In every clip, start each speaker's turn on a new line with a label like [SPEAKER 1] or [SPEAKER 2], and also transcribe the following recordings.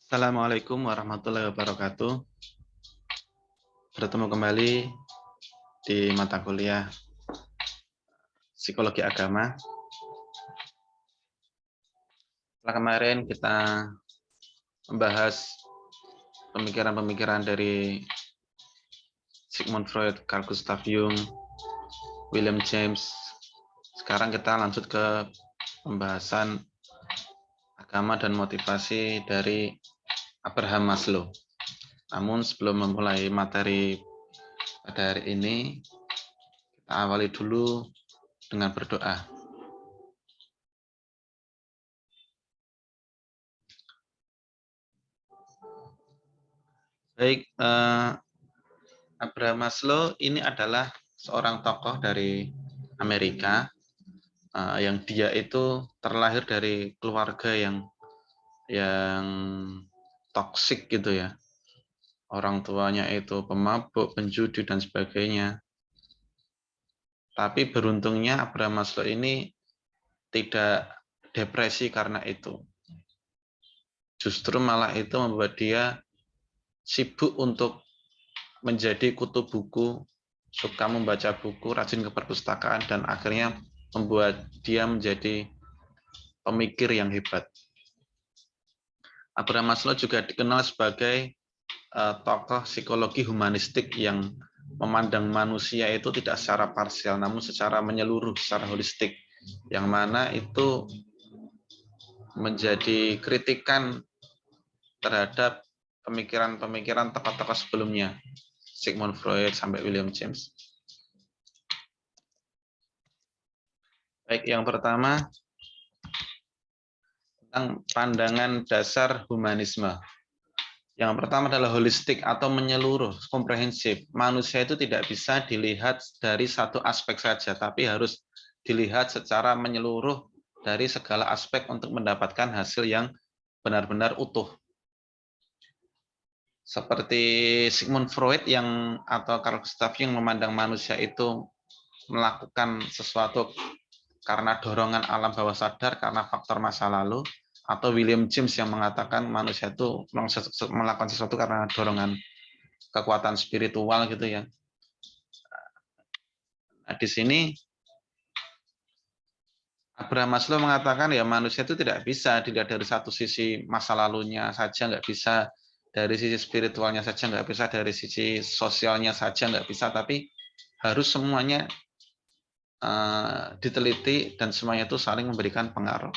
[SPEAKER 1] Assalamualaikum warahmatullahi wabarakatuh. Bertemu kembali di mata kuliah Psikologi Agama. Setelah kemarin kita membahas pemikiran-pemikiran dari Sigmund Freud, Carl Gustav Jung, William James. Sekarang kita lanjut ke pembahasan agama dan motivasi dari Abraham Maslow. Namun sebelum memulai materi pada hari ini, kita awali dulu dengan berdoa. Baik, Abraham Maslow ini adalah seorang tokoh dari Amerika yang dia itu terlahir dari keluarga yang toksik gitu ya. Orang tuanya itu pemabuk, penjudi dan sebagainya. Tapi beruntungnya Abraham Maslow ini tidak depresi karena itu. Justru malah itu membuat dia sibuk untuk menjadi kutu buku, suka membaca buku, rajin ke perpustakaan, dan akhirnya membuat dia menjadi pemikir yang hebat. Abraham Maslow juga dikenal sebagai tokoh psikologi humanistik yang memandang manusia itu tidak secara parsial, namun secara menyeluruh, secara holistik, yang mana itu menjadi kritikan terhadap pemikiran-pemikiran tokoh-tokoh sebelumnya, Sigmund Freud sampai William James. Baik, yang pertama tentang pandangan dasar humanisme. Yang pertama adalah holistik atau menyeluruh, komprehensif. Manusia itu tidak bisa dilihat dari satu aspek saja, tapi harus dilihat secara menyeluruh dari segala aspek untuk mendapatkan hasil yang benar-benar utuh. Seperti Sigmund Freud atau Carl Gustav Jung memandang manusia itu melakukan sesuatu karena dorongan alam bawah sadar, karena faktor masa lalu, atau William James yang mengatakan manusia itu melakukan sesuatu karena dorongan kekuatan spiritual gitu ya. Nah, di sini Abraham Maslow mengatakan ya manusia itu tidak bisa dilihat dari satu sisi masa lalunya saja, nggak bisa dari sisi spiritualnya saja, nggak bisa dari sisi sosialnya saja, nggak bisa, tapi harus semuanya diteliti dan semuanya itu saling memberikan pengaruh.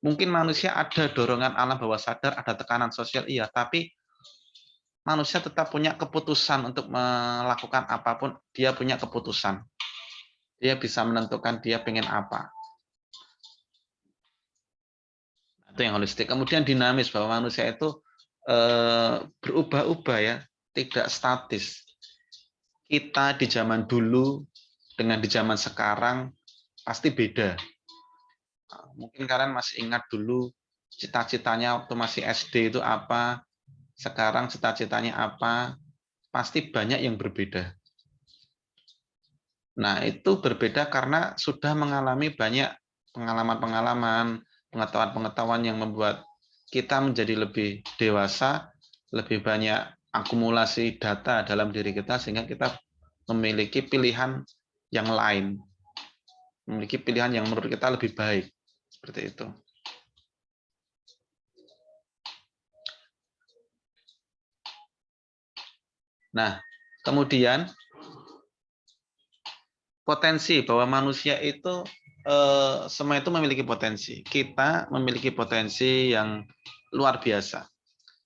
[SPEAKER 1] Mungkin manusia ada dorongan alam bawah sadar, ada tekanan sosial, iya, tapi manusia tetap punya keputusan untuk melakukan apapun, dia punya keputusan. Dia bisa menentukan dia pengen apa. Itu yang holistik. Kemudian dinamis, bahwa manusia itu berubah-ubah ya, tidak statis. Kita di zaman dulu dengan di zaman sekarang pasti beda. Mungkin kalian masih ingat dulu cita-citanya waktu masih SD itu apa, sekarang cita-citanya apa, pasti banyak yang berbeda. Nah, itu berbeda karena sudah mengalami banyak pengalaman-pengalaman, pengetahuan-pengetahuan yang membuat kita menjadi lebih dewasa, lebih banyak akumulasi data dalam diri kita, sehingga kita memiliki pilihan yang lain, memiliki pilihan yang menurut kita lebih baik, seperti itu. Nah, kemudian potensi bahwa manusia itu semua itu memiliki potensi. Kita memiliki potensi yang luar biasa.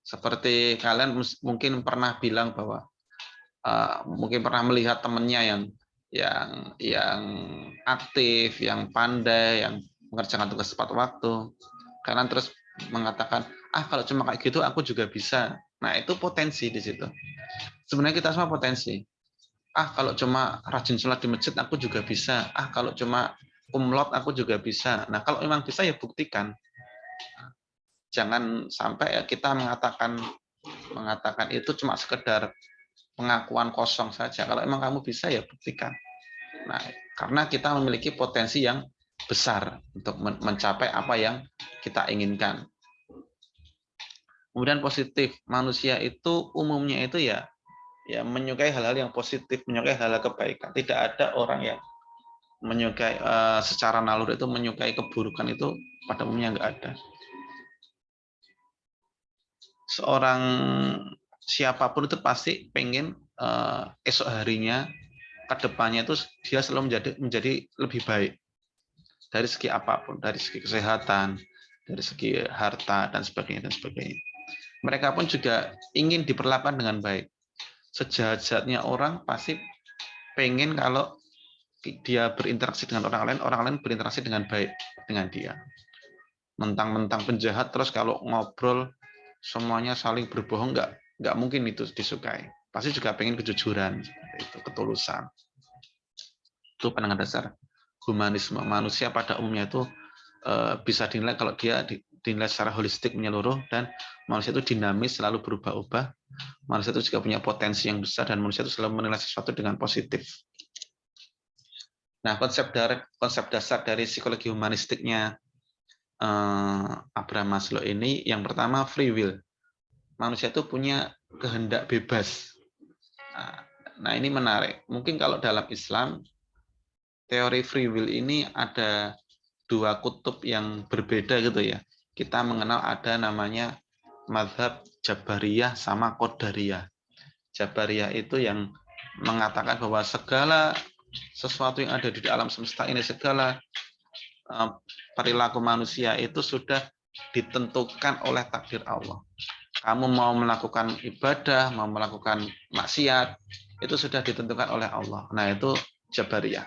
[SPEAKER 1] Seperti kalian mungkin pernah bilang bahwa mungkin pernah melihat temannya yang aktif, yang pandai, yang mengerjakan tugas tepat waktu. Kalian terus mengatakan, kalau cuma kayak gitu aku juga bisa. Nah, itu potensi di situ. Sebenarnya kita semua potensi. Kalau cuma rajin sholat di masjid aku juga bisa. Kalau cuma umlot aku juga bisa. Nah, kalau memang bisa ya buktikan. Jangan sampai kita mengatakan itu cuma sekedar pengakuan kosong saja. Kalau memang kamu bisa ya buktikan. Nah, karena kita memiliki potensi yang besar untuk mencapai apa yang kita inginkan. Kemudian positif, manusia itu umumnya itu ya menyukai hal-hal yang positif, menyukai hal-hal kebaikan. Tidak ada orang yang menyukai secara naluri itu menyukai keburukan, itu pada umumnya nggak ada. Seorang siapapun itu pasti pengen esok harinya, ke depannya itu dia selalu menjadi lebih baik dari segi apapun, dari segi kesehatan, dari segi harta dan sebagainya dan sebagainya. Mereka pun juga ingin diperlakukan dengan baik. Sejahat-jahatnya orang pasti pengen kalau dia berinteraksi dengan orang lain berinteraksi dengan baik dengan dia. Mentang-mentang penjahat terus kalau ngobrol semuanya saling berbohong, nggak mungkin itu disukai. Pasti juga pengen kejujuran, itu ketulusan. Itu pandangan dasar humanisme. Manusia pada umumnya itu bisa dinilai kalau dia dinilai secara holistik menyeluruh, dan manusia itu dinamis, selalu berubah-ubah. Manusia itu juga punya potensi yang besar, dan manusia itu selalu menilai sesuatu dengan positif. Nah, konsep dasar dari psikologi humanistiknya Abraham Maslow ini, yang pertama free will. Manusia itu punya kehendak bebas. Nah, ini menarik. Mungkin kalau dalam Islam, teori free will ini ada dua kutub yang berbeda gitu ya. Kita mengenal ada namanya mazhab Jabariyah sama Qadariyah. Jabariyah itu yang mengatakan bahwa segala sesuatu yang ada di alam semesta ini, segala perilaku manusia itu sudah ditentukan oleh takdir Allah. Kamu mau melakukan ibadah, mau melakukan maksiat, itu sudah ditentukan oleh Allah. Nah, itu Jabariyah.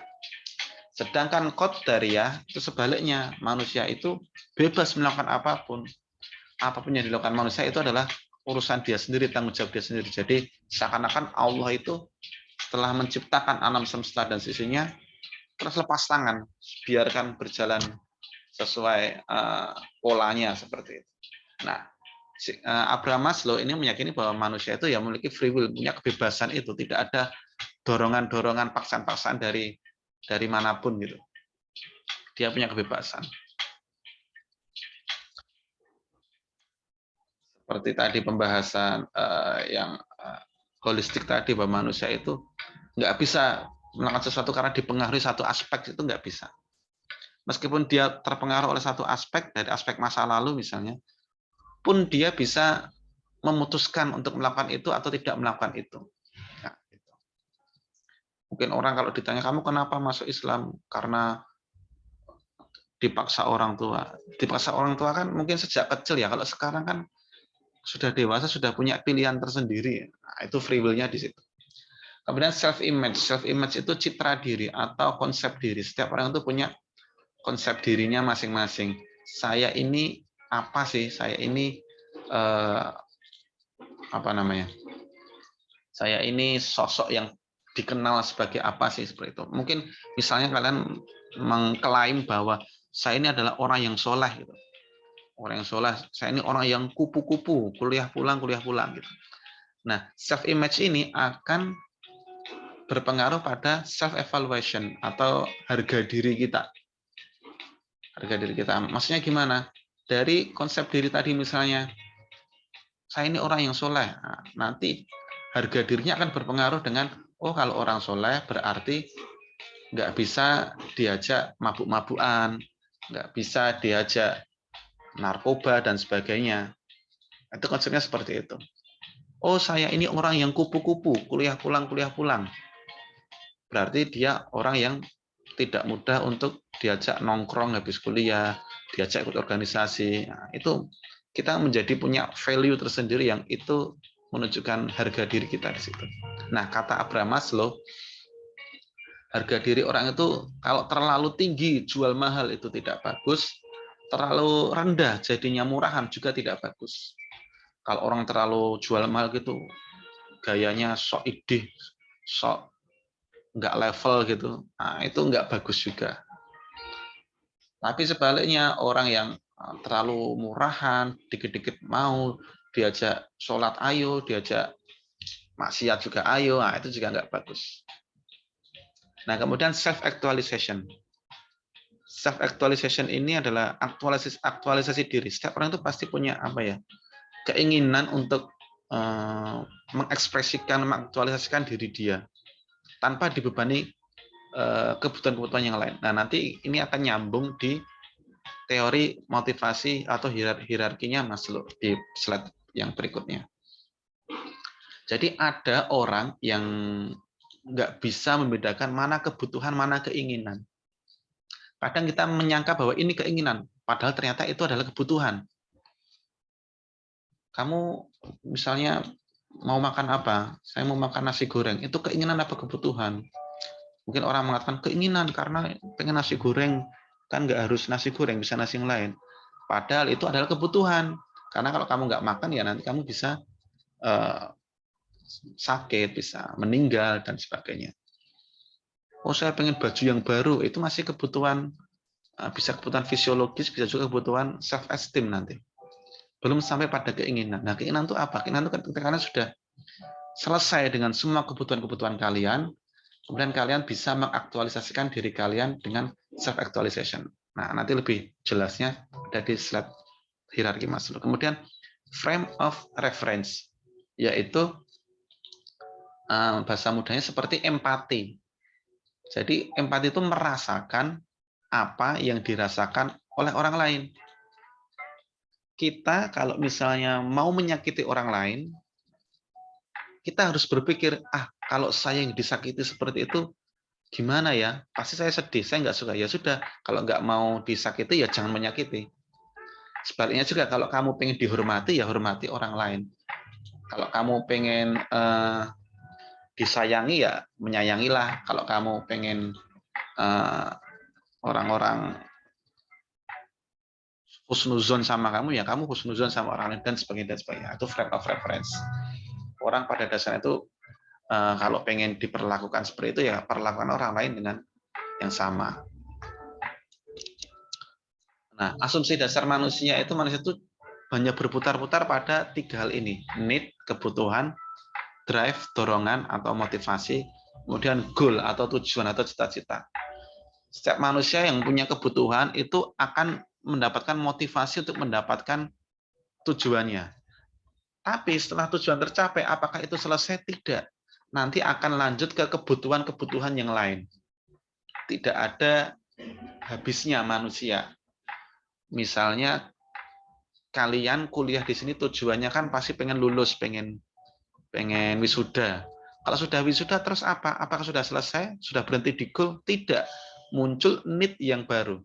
[SPEAKER 1] Sedangkan Qadariyah itu sebaliknya, manusia itu bebas melakukan apapun. Apapun yang dilakukan manusia itu adalah urusan dia sendiri, tanggung jawab dia sendiri. Jadi seakan-akan Allah itu setelah menciptakan alam semesta dan sisinya, terus lepas tangan, biarkan berjalan sesuai polanya seperti itu. Nah, Abraham Maslow ini meyakini bahwa manusia itu ya memiliki free will, punya kebebasan itu, tidak ada dorongan-dorongan, paksaan-paksaan dari manapun gitu. Dia punya kebebasan. Seperti tadi pembahasan yang holistik tadi, bahwa manusia itu nggak bisa melakukan sesuatu karena dipengaruhi satu aspek, itu nggak bisa. Meskipun dia terpengaruh oleh satu aspek, dari aspek masa lalu misalnya, pun dia bisa memutuskan untuk melakukan itu atau tidak melakukan itu. Nah, gitu. Mungkin orang kalau ditanya, kamu kenapa masuk Islam? Karena dipaksa orang tua. Dipaksa orang tua kan mungkin sejak kecil ya. Kalau sekarang kan sudah dewasa, sudah punya pilihan tersendiri. Nah, itu free will-nya di situ. Kemudian self-image. Self-image itu citra diri atau konsep diri. Setiap orang itu punya konsep dirinya masing-masing. Saya ini apa sih? Saya ini apa namanya? Saya ini sosok yang dikenal sebagai apa sih, seperti itu. Mungkin misalnya kalian mengklaim bahwa saya ini adalah orang yang soleh gitu. Orang yang soleh, saya ini orang yang kupu-kupu, kuliah pulang gitu. Nah, self image ini akan berpengaruh pada self evaluation atau harga diri kita. Harga diri kita. Maksudnya gimana? Dari konsep diri tadi misalnya, saya ini orang yang soleh. Nah, nanti harga dirinya akan berpengaruh dengan, oh kalau orang soleh berarti nggak bisa diajak mabuk-mabukan, nggak bisa diajak narkoba dan sebagainya. Itu konsepnya seperti itu. Oh saya ini orang yang kupu-kupu, kuliah pulang. Berarti dia orang yang tidak mudah untuk diajak nongkrong habis kuliah, diajak ikut organisasi. Nah, itu kita menjadi punya value tersendiri yang itu menunjukkan harga diri kita di situ. Nah, kata Abraham Maslow, harga diri orang itu kalau terlalu tinggi, jual mahal itu tidak bagus, terlalu rendah jadinya murahan juga tidak bagus. Kalau orang terlalu jual mahal gitu, gayanya sok idih, sok nggak level gitu, nah itu nggak bagus juga. Tapi sebaliknya, orang yang terlalu murahan, dikit-dikit mau, diajak sholat ayo, diajak maksiat juga ayo, nah itu juga nggak bagus. Nah, kemudian self-actualization. Self-actualization ini adalah aktualisasi diri. Setiap orang itu pasti punya apa ya? keinginan untuk mengekspresikan, mengaktualisasikan diri dia tanpa dibebani kebutuhan-kebutuhan yang lain. Nah, nanti ini akan nyambung di teori motivasi atau hierarkinya Maslow di slide yang berikutnya. Jadi ada orang yang nggak bisa membedakan mana kebutuhan, mana keinginan. Kadang kita menyangka bahwa ini keinginan, padahal ternyata itu adalah kebutuhan. Kamu misalnya mau makan apa? Saya mau makan nasi goreng. Itu keinginan apa kebutuhan? Mungkin orang mengatakan keinginan karena pengen nasi goreng. Kan nggak harus nasi goreng, bisa nasi yang lain. Padahal itu adalah kebutuhan. Karena kalau kamu nggak makan, ya nanti kamu bisa sakit, bisa meninggal, dan sebagainya. Oh, saya pengen baju yang baru. Itu masih kebutuhan, bisa kebutuhan fisiologis, bisa juga kebutuhan self-esteem nanti. Belum sampai pada keinginan. Nah, keinginan itu apa? Keinginan itu ketika kalian sudah selesai dengan semua kebutuhan-kebutuhan kalian, kemudian kalian bisa mengaktualisasikan diri kalian dengan self-actualization. Nah, nanti lebih jelasnya ada di slide hierarki Maslow. Kemudian frame of reference, yaitu bahasa mudanya seperti empati. Jadi empati itu merasakan apa yang dirasakan oleh orang lain. Kita kalau misalnya mau menyakiti orang lain, kita harus berpikir, kalau saya yang disakiti seperti itu, gimana ya? Pasti saya sedih, saya nggak suka. Ya sudah, kalau nggak mau disakiti, ya jangan menyakiti. Sebaliknya juga, kalau kamu pengen dihormati, ya hormati orang lain. Kalau kamu pengen disayangi, ya menyayangilah. Kalau kamu pengen orang-orang husnuzon sama kamu, ya kamu husnuzon sama orang lain, dan sebagainya, dan sebagainya. Itu frame of reference. Orang pada dasarnya itu kalau pengen diperlakukan seperti itu, ya perlakukan orang lain dengan yang sama. Nah, asumsi dasar manusia itu banyak berputar-putar pada 3 hal ini: need, kebutuhan; drive, dorongan atau motivasi; kemudian goal atau tujuan atau cita-cita. Setiap manusia yang punya kebutuhan itu akan mendapatkan motivasi untuk mendapatkan tujuannya. Tapi setelah tujuan tercapai, apakah itu selesai? Tidak. Nanti akan lanjut ke kebutuhan-kebutuhan yang lain. Tidak ada habisnya manusia. Misalnya kalian kuliah di sini tujuannya kan pasti pengen lulus, pengen wisuda. Kalau sudah wisuda terus apa? Apakah sudah selesai? Sudah berhenti di goal? Tidak. Muncul need yang baru.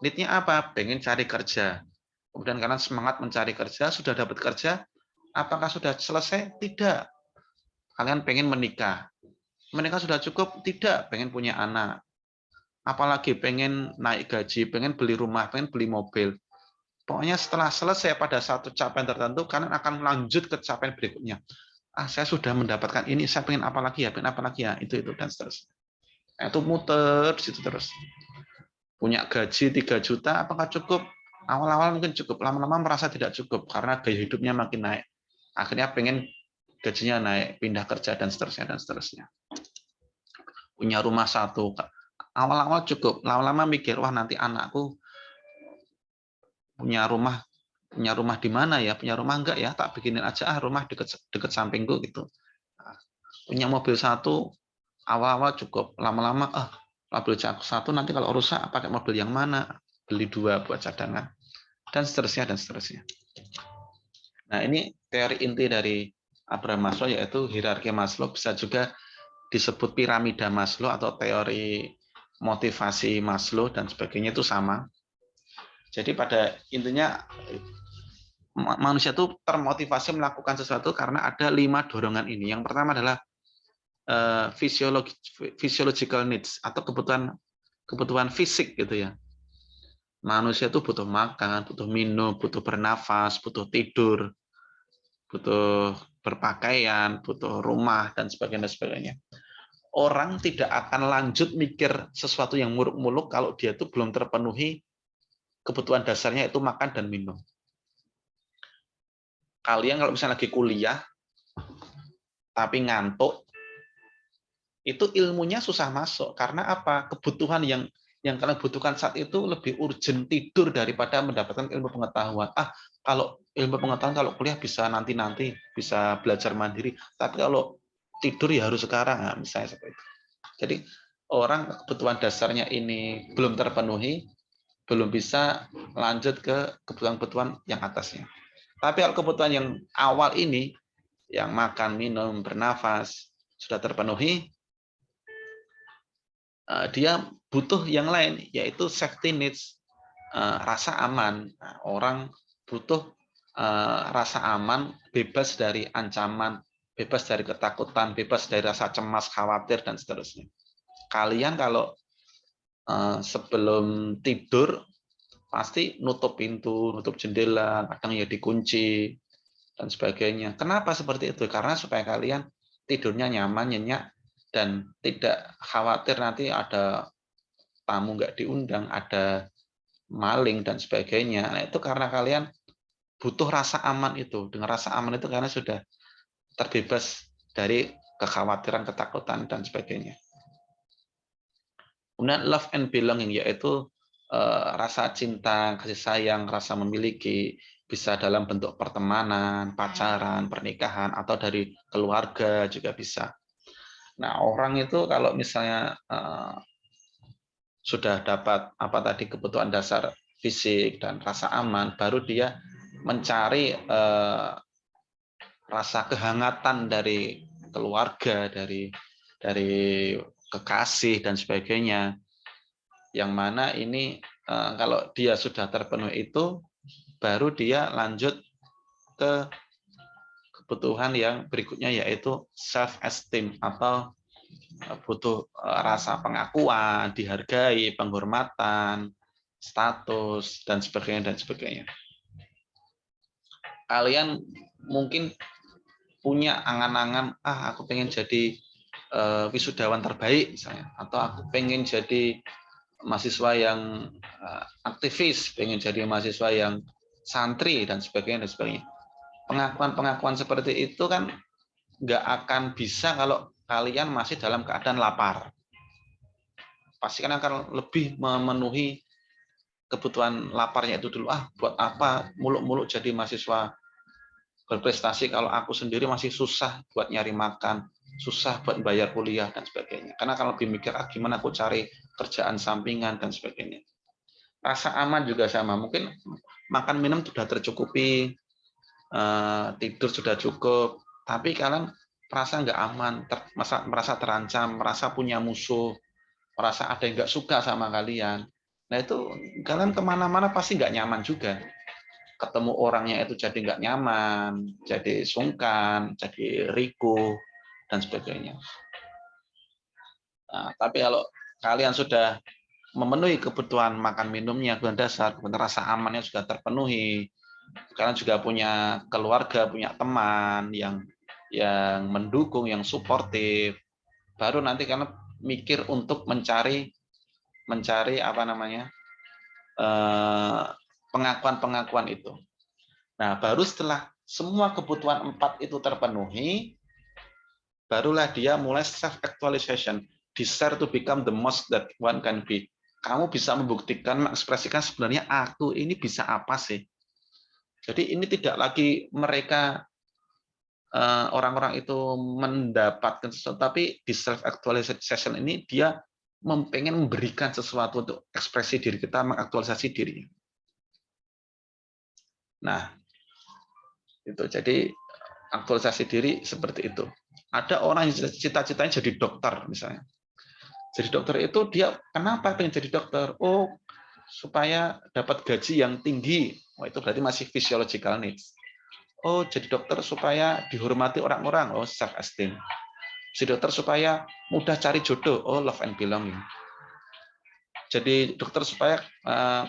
[SPEAKER 1] Need-nya apa? Pengen cari kerja. Kemudian kalian semangat mencari kerja, sudah dapat kerja, apakah sudah selesai? Tidak. Kalian pengen menikah. Menikah sudah cukup? Tidak. Pengen punya anak. Apalagi pengen naik gaji, pengen beli rumah, pengen beli mobil. Pokoknya setelah selesai pada satu capaian tertentu, kalian akan lanjut ke capaian berikutnya. Saya sudah mendapatkan ini, saya pengen apa lagi ya, pengen apa lagi ya, itu dan seterusnya. Itu muter di situ terus. Punya gaji 3 juta, apakah cukup? Awal-awal mungkin cukup, lama-lama merasa tidak cukup karena gaya hidupnya makin naik. Akhirnya pengen gajinya naik, pindah kerja dan seterusnya dan seterusnya. Punya rumah 1, awal-awal cukup, lama-lama mikir, wah nanti anakku punya rumah di mana ya? Punya rumah enggak ya? Tak bikinin aja rumah deket sampingku gitu. Punya mobil 1, awal-awal cukup, lama-lama mobil 1 nanti kalau rusak pakai mobil yang mana? Beli 2 buat cadangan. Dan seterusnya dan seterusnya. Nah, ini teori inti dari Abraham Maslow, yaitu hierarki Maslow, bisa juga disebut piramida Maslow atau teori motivasi Maslow dan sebagainya, itu sama. Jadi pada intinya manusia itu termotivasi melakukan sesuatu karena ada 5 dorongan ini. Yang pertama adalah physiological needs atau kebutuhan fisik gitu ya. Manusia itu butuh makan, butuh minum, butuh bernafas, butuh tidur, butuh berpakaian, butuh rumah dan sebagainya. Orang tidak akan lanjut mikir sesuatu yang muluk-muluk kalau dia itu belum terpenuhi kebutuhan dasarnya, itu makan dan minum. Kalian kalau misalnya lagi kuliah tapi ngantuk, itu ilmunya susah masuk. Karena apa? Kebutuhan yang kalian butuhkan saat itu lebih urgent tidur daripada mendapatkan ilmu pengetahuan. Kalau ilmu pengetahuan kalau kuliah bisa nanti-nanti, bisa belajar mandiri, tapi kalau tidur ya harus sekarang, nah, misalnya seperti itu. Jadi orang kebutuhan dasarnya ini belum terpenuhi, belum bisa lanjut ke kebutuhan-kebutuhan yang atasnya. Tapi kalau kebutuhan yang awal ini, yang makan, minum, bernafas, sudah terpenuhi, dia butuh yang lain, yaitu safety needs, rasa aman. Nah, orang butuh rasa aman, bebas dari ancaman, bebas dari ketakutan, bebas dari rasa cemas, khawatir, dan seterusnya. Kalian kalau sebelum tidur pasti nutup pintu, nutup jendela, kadang ya dikunci dan sebagainya. Kenapa seperti itu? Karena supaya kalian tidurnya nyaman, nyenyak, dan tidak khawatir nanti ada tamu nggak diundang, ada maling dan sebagainya. Nah, itu karena kalian butuh rasa aman itu. Dengan rasa aman itu karena sudah terbebas dari kekhawatiran, ketakutan, dan sebagainya. Kemudian love and belonging, yaitu rasa cinta, kasih sayang, rasa memiliki, bisa dalam bentuk pertemanan, pacaran, pernikahan, atau dari keluarga juga bisa. Nah, orang itu kalau misalnya sudah dapat apa tadi kebutuhan dasar fisik dan rasa aman, baru dia mencari rasa kehangatan dari keluarga, dari kekasih dan sebagainya. Yang mana ini kalau dia sudah terpenuhi itu, baru dia lanjut ke kebutuhan yang berikutnya, yaitu self esteem, atau butuh rasa pengakuan, dihargai, penghormatan, status, dan sebagainya, dan sebagainya. Kalian mungkin punya angan-angan, aku pengen jadi wisudawan terbaik misalnya, atau aku pengen jadi mahasiswa yang aktivis, pengen jadi mahasiswa yang santri, dan sebagainya, dan sebagainya. Pengakuan-pengakuan seperti itu kan nggak akan bisa kalau kalian masih dalam keadaan lapar. Pasti kan akan lebih memenuhi kebutuhan laparnya itu dulu. Buat apa muluk-muluk jadi mahasiswa berprestasi kalau aku sendiri masih susah buat nyari makan, susah buat bayar kuliah, dan sebagainya. Karena kalau lebih mikir, gimana aku cari kerjaan sampingan, dan sebagainya. Rasa aman juga sama. Mungkin makan minum sudah tercukupi, tidur sudah cukup, tapi kalian merasa nggak aman, merasa terancam, merasa punya musuh, merasa ada yang nggak suka sama kalian. Nah itu kalian kemana-mana pasti nggak nyaman juga. Ketemu orangnya itu jadi nggak nyaman, jadi sungkan, jadi ricuh, dan sebagainya. Nah, tapi kalau kalian sudah memenuhi kebutuhan makan minumnya, kebutuhan dasar, kebutuhan rasa amannya sudah terpenuhi, kalian juga punya keluarga, punya teman yang mendukung, yang suportif, baru nanti kalian mikir untuk mencari apa namanya pengakuan-pengakuan itu. Nah, baru setelah semua kebutuhan 4 itu terpenuhi, barulah dia mulai self-actualization. Desire to become the most that one can be. Kamu bisa membuktikan, mengekspresikan sebenarnya aku ini bisa apa sih. Jadi ini tidak lagi mereka orang-orang itu mendapatkan sesuatu, tapi di self-actualization ini dia pengen memberikan sesuatu untuk ekspresi diri kita, mengaktualisasi diri. Nah, itu jadi aktualisasi diri seperti itu. Ada orang yang cita-citanya jadi dokter misalnya. Jadi dokter itu dia kenapa pengen jadi dokter? Oh, supaya dapat gaji yang tinggi. Oh, itu berarti masih physiological needs. Oh, jadi dokter supaya dihormati orang-orang. Oh, self esteem. Jadi dokter supaya mudah cari jodoh. Oh, love and belonging. Jadi dokter supaya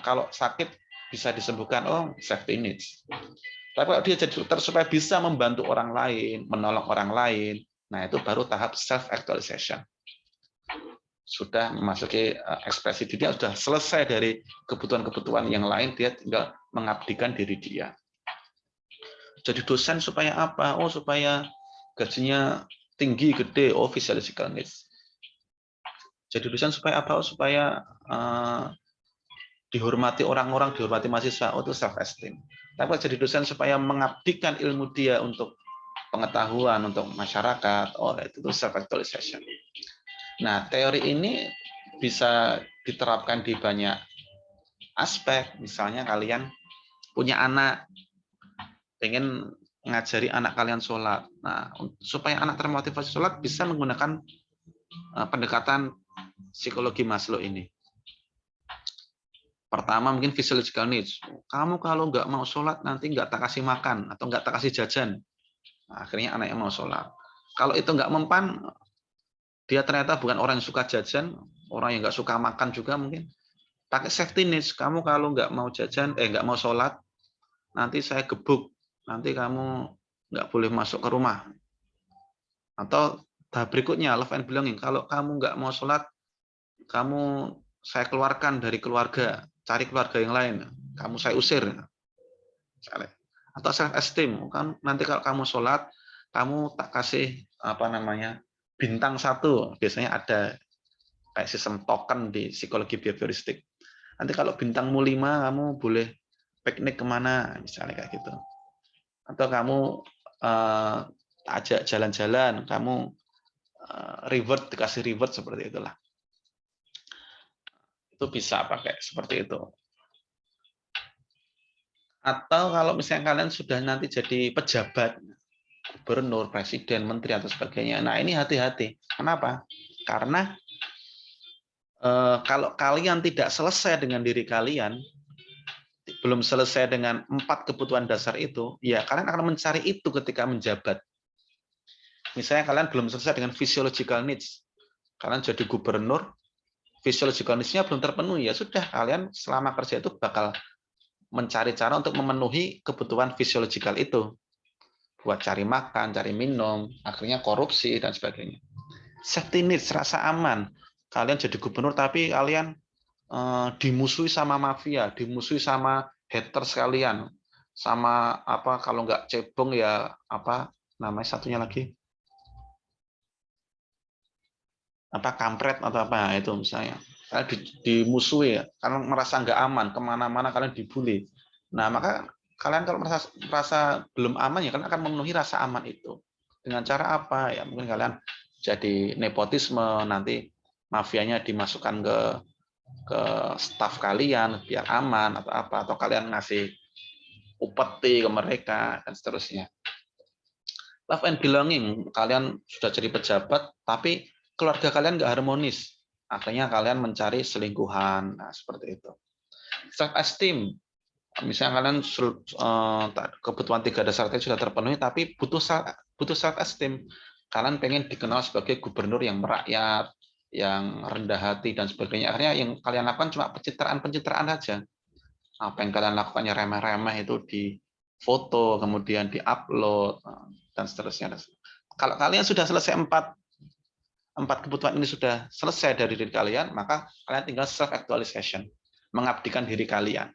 [SPEAKER 1] kalau sakit bisa disembuhkan. Oh, safety needs. Tapi kalau dia jadi dokter supaya bisa membantu orang lain, menolong orang lain, nah itu baru tahap self-actualization. Sudah memasuki ekspresi diri, sudah selesai dari kebutuhan-kebutuhan yang lain, dia tinggal mengabdikan diri dia. Jadi dosen supaya apa? Oh, supaya gajinya tinggi, gede. Oh, physiological needs. Jadi dosen supaya apa? Oh, supaya dihormati orang-orang, dihormati mahasiswa, itu self esteem. Tapi kalau jadi dosen supaya mengabdikan ilmu dia untuk pengetahuan, untuk masyarakat, itu self actualization. Nah, teori ini bisa diterapkan di banyak aspek. Misalnya kalian punya anak, pengen ngajari anak kalian sholat. Nah, supaya anak termotivasi sholat bisa menggunakan pendekatan psikologi Maslow ini. Pertama mungkin physiological needs. Kamu kalau nggak mau sholat nanti nggak tak kasih makan atau nggak tak kasih jajan. Nah, akhirnya anaknya mau sholat. Kalau itu nggak mempan, dia ternyata bukan orang yang suka jajan, orang yang nggak suka makan juga mungkin. Pakai safety needs. Kamu kalau nggak mau jajan, nggak mau sholat, nanti saya gebuk. Nanti kamu nggak boleh masuk ke rumah. Atau tahap berikutnya, love and belonging. Kalau kamu nggak mau sholat, saya keluarkan dari keluarga, cari keluarga yang lain, kamu saya usir. Atau self esteem, kan nanti kalau kamu sholat, kamu tak kasih bintang 1, biasanya ada kayak sistem token di psikologi behavioristik. Nanti kalau bintangmu 5, kamu boleh piknik kemana, misalnya kayak gitu. Atau kamu ajak jalan-jalan, kamu dikasih reward seperti itulah. Itu bisa pakai seperti itu. Atau kalau misalnya kalian sudah nanti jadi pejabat, gubernur, presiden, menteri, atau sebagainya. Nah, ini hati-hati. Kenapa? Karena kalau kalian tidak selesai dengan diri kalian, belum selesai dengan 4 kebutuhan dasar itu, ya kalian akan mencari itu ketika menjabat. Misalnya kalian belum selesai dengan physiological needs. Kalian jadi gubernur, physiological needs-nya belum terpenuhi, ya sudah, kalian selama kerja itu bakal mencari cara untuk memenuhi kebutuhan fisiologikal itu. Buat cari makan, cari minum, akhirnya korupsi, dan sebagainya. Safety needs, rasa aman. Kalian jadi gubernur, tapi kalian dimusuhi sama mafia, dimusuhi sama haters kalian. Sama kalau nggak cebong ya, namanya satunya lagi? Kampret atau apa, itu misalnya. Kalian dimusuhi ya, karena merasa nggak aman, kemana-mana kalian dibully. Nah, maka kalian kalau merasa belum aman, ya kalian akan memenuhi rasa aman itu. Dengan cara apa? Ya mungkin kalian jadi nepotisme, nanti mafianya dimasukkan ke staf kalian biar aman atau apa, atau kalian ngasih upeti ke mereka dan seterusnya. Love and belonging, kalian sudah jadi pejabat tapi keluarga kalian nggak harmonis, akhirnya kalian mencari selingkuhan. Nah, seperti itu. Self esteem, misalnya kalian kebutuhan 3 dasar tadi sudah terpenuhi tapi butuh self esteem, kalian pengen dikenal sebagai gubernur yang merakyat, yang rendah hati dan sebagainya. Akhirnya yang kalian lakukan cuma pencitraan saja. Apa yang kalian lakukannya remeh-remeh itu di foto, kemudian di-upload dan seterusnya. Kalau kalian sudah selesai 4 kebutuhan ini, sudah selesai dari diri kalian, maka kalian tinggal self actualization, mengabdikan diri kalian.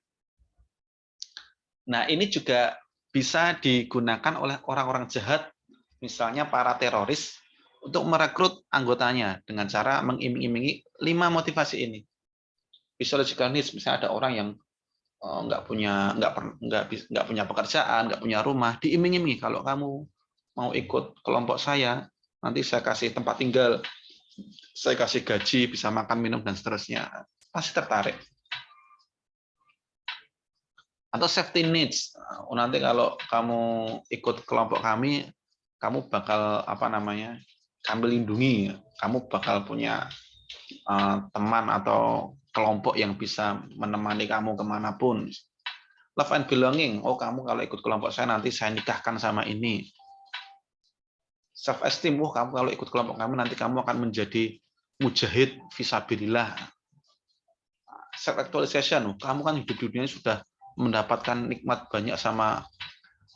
[SPEAKER 1] Nah, ini juga bisa digunakan oleh orang-orang jahat, misalnya para teroris, untuk merekrut anggotanya dengan cara mengiming-imingi 5 motivasi ini. Physiological needs, misalnya ada orang yang nggak punya pekerjaan, nggak punya rumah, diiming-imingi, kalau kamu mau ikut kelompok saya, nanti saya kasih tempat tinggal, saya kasih gaji, bisa makan, minum, dan seterusnya. Pasti tertarik. Atau safety needs, nanti kalau kamu ikut kelompok kami, kamu bakal kami lindungi, kamu bakal punya teman atau kelompok yang bisa menemani kamu kemanapun. Love and belonging, kamu kalau ikut kelompok saya nanti saya nikahkan sama ini. Self esteem, kamu kalau ikut kelompok kami nanti kamu akan menjadi mujahid fisabilillah. Self actualization, kamu kan hidup di dunia sudah mendapatkan nikmat banyak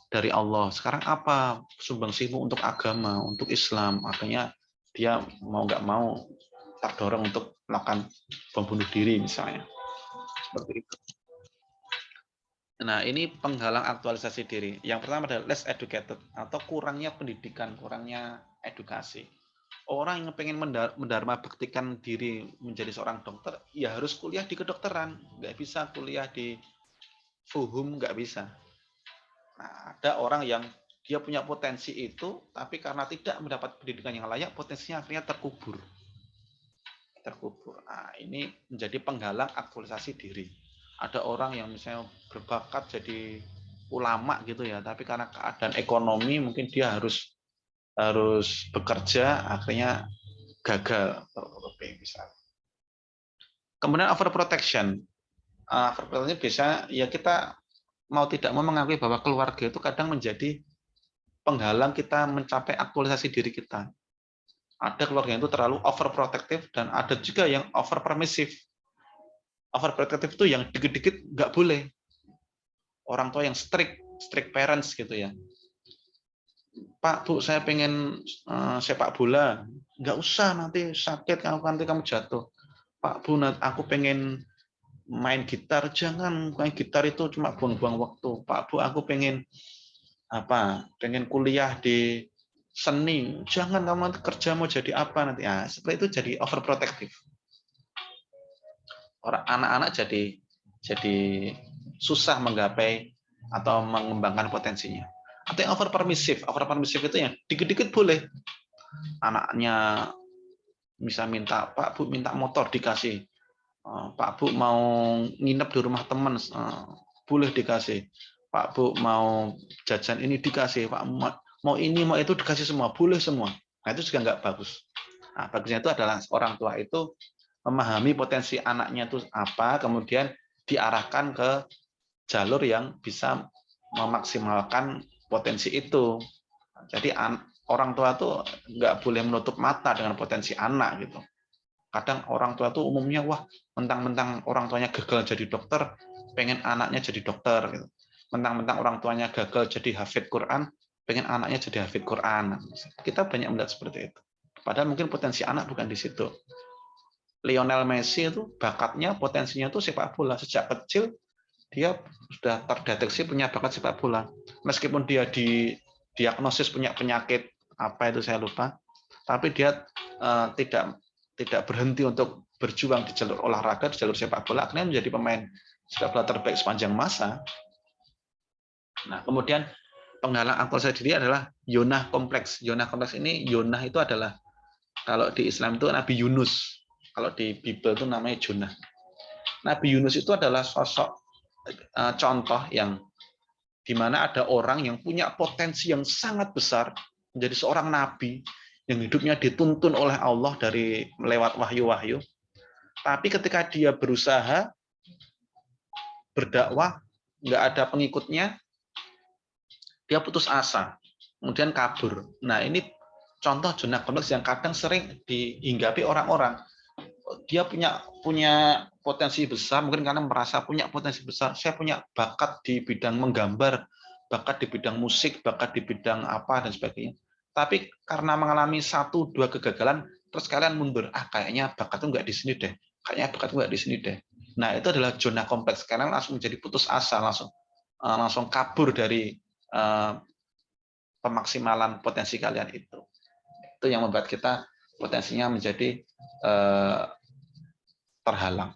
[SPEAKER 1] dari Allah. Sekarang apa sumbangsihmu untuk agama, untuk Islam? Akhirnya dia mau nggak mau terdorong untuk melakukan bom bunuh diri misalnya. Seperti itu. Nah, ini penghalang aktualisasi diri. Yang pertama adalah less educated, atau kurangnya pendidikan, kurangnya edukasi. Orang yang pengen mendharma baktikan diri menjadi seorang dokter, ya harus kuliah di kedokteran, nggak bisa kuliah di FUHUM, nggak bisa. Nah, ada orang yang dia punya potensi itu, tapi karena tidak mendapat pendidikan yang layak, potensinya akhirnya terkubur. Nah, ini menjadi penghalang aktualisasi diri. Ada orang yang misalnya berbakat jadi ulama gitu ya, tapi karena keadaan ekonomi mungkin dia harus bekerja, akhirnya gagal. Misalnya. Kemudian overprotection. Overprotection bisa ya kita mau tidak mau mengakui bahwa keluarga itu kadang menjadi penghalang kita mencapai aktualisasi diri kita. Ada keluarga yang itu terlalu overprotective dan ada juga yang overpermissive. Overprotective itu yang dikit-dikit nggak boleh. Orang tua yang strict parents gitu ya. Pak, Bu, saya pengen sepak bola. Nggak usah, nanti sakit, nanti kamu jatuh. Pak, Bu, aku pengen main gitar. Jangan, main gitar itu cuma buang-buang waktu. Pak, Bu, aku pengen pengen kuliah di seni. Jangan, kamu nanti kerja mau jadi apa nanti. Nah, seperti itu jadi overprotective. Orang anak-anak jadi susah menggapai atau mengembangkan potensinya. Atau yang overpermissive itu yang dikit-dikit boleh. Anaknya bisa minta, Pak, Bu, minta motor dikasih. Pak, Bu, mau nginep di rumah teman, boleh dikasih. Pak, Bu, mau jajan ini dikasih. Pak, mau ini, mau itu dikasih semua, boleh semua. Nah, itu juga nggak bagus. Nah, bagusnya itu adalah orang tua itu memahami potensi anaknya itu apa, kemudian diarahkan ke jalur yang bisa memaksimalkan potensi itu. Jadi orang tua tuh nggak boleh menutup mata dengan potensi anak gitu. Kadang orang tua tuh umumnya wah mentang-mentang orang tuanya gagal jadi dokter, pengen anaknya jadi dokter gitu. Mentang-mentang orang tuanya gagal jadi hafid Quran, pengen anaknya jadi hafid Quran. Kita banyak melihat seperti itu. Padahal mungkin potensi anak bukan di situ. Lionel Messi itu bakatnya, potensinya itu sepak bola. Sejak kecil dia sudah terdeteksi punya bakat sepak bola. Meskipun dia diagnosis punya penyakit apa itu saya lupa, tapi dia tidak berhenti untuk berjuang di jalur olahraga, di jalur sepak bola, akhirnya menjadi pemain sepak bola terbaik sepanjang masa. Nah, kemudian penghalang aktualisasi diri adalah Yonah kompleks. Yonah kompleks ini, Yonah itu adalah kalau di Islam itu Nabi Yunus. Kalau di Bible itu namanya Jonah. Nabi Yunus itu adalah sosok contoh yang di mana ada orang yang punya potensi yang sangat besar menjadi seorang nabi yang hidupnya dituntun oleh Allah dari lewat wahyu-wahyu. Tapi ketika dia berusaha berdakwah, nggak ada pengikutnya, dia putus asa, kemudian kabur. Nah, ini contoh Jonah kompleks yang kadang sering dihinggapi orang-orang. Dia punya potensi besar, mungkin karena merasa punya potensi besar. Saya punya bakat di bidang menggambar, bakat di bidang musik, bakat di bidang apa dan sebagainya. Tapi karena mengalami 1-2 kegagalan, terus kalian mundur. Kayaknya bakat itu nggak di sini deh. Kayaknya bakat itu nggak di sini deh. Nah, itu adalah zona kompleks. Kalian langsung menjadi putus asa, langsung kabur dari pemaksimalan potensi kalian itu. Itu yang membuat kita potensinya menjadi terhalang.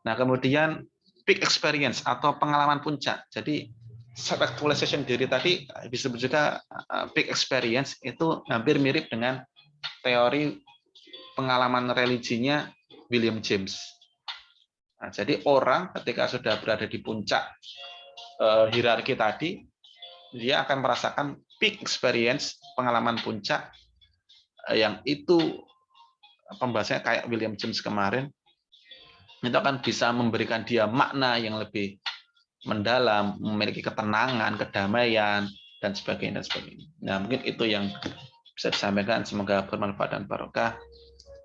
[SPEAKER 1] Nah, kemudian peak experience atau pengalaman puncak. Jadi self actualization diri tadi disebut juga peak experience, itu hampir mirip dengan teori pengalaman religinya William James. Nah, jadi orang ketika sudah berada di puncak hierarki tadi, dia akan merasakan peak experience, pengalaman puncak yang itu pembahasannya kayak William James kemarin, itu akan bisa memberikan dia makna yang lebih mendalam, memiliki ketenangan, kedamaian, dan sebagainya. Nah, mungkin itu yang bisa disampaikan. Semoga bermanfaat dan barokah.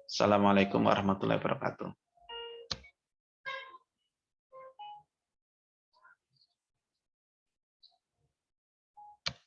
[SPEAKER 1] Assalamualaikum warahmatullahi wabarakatuh.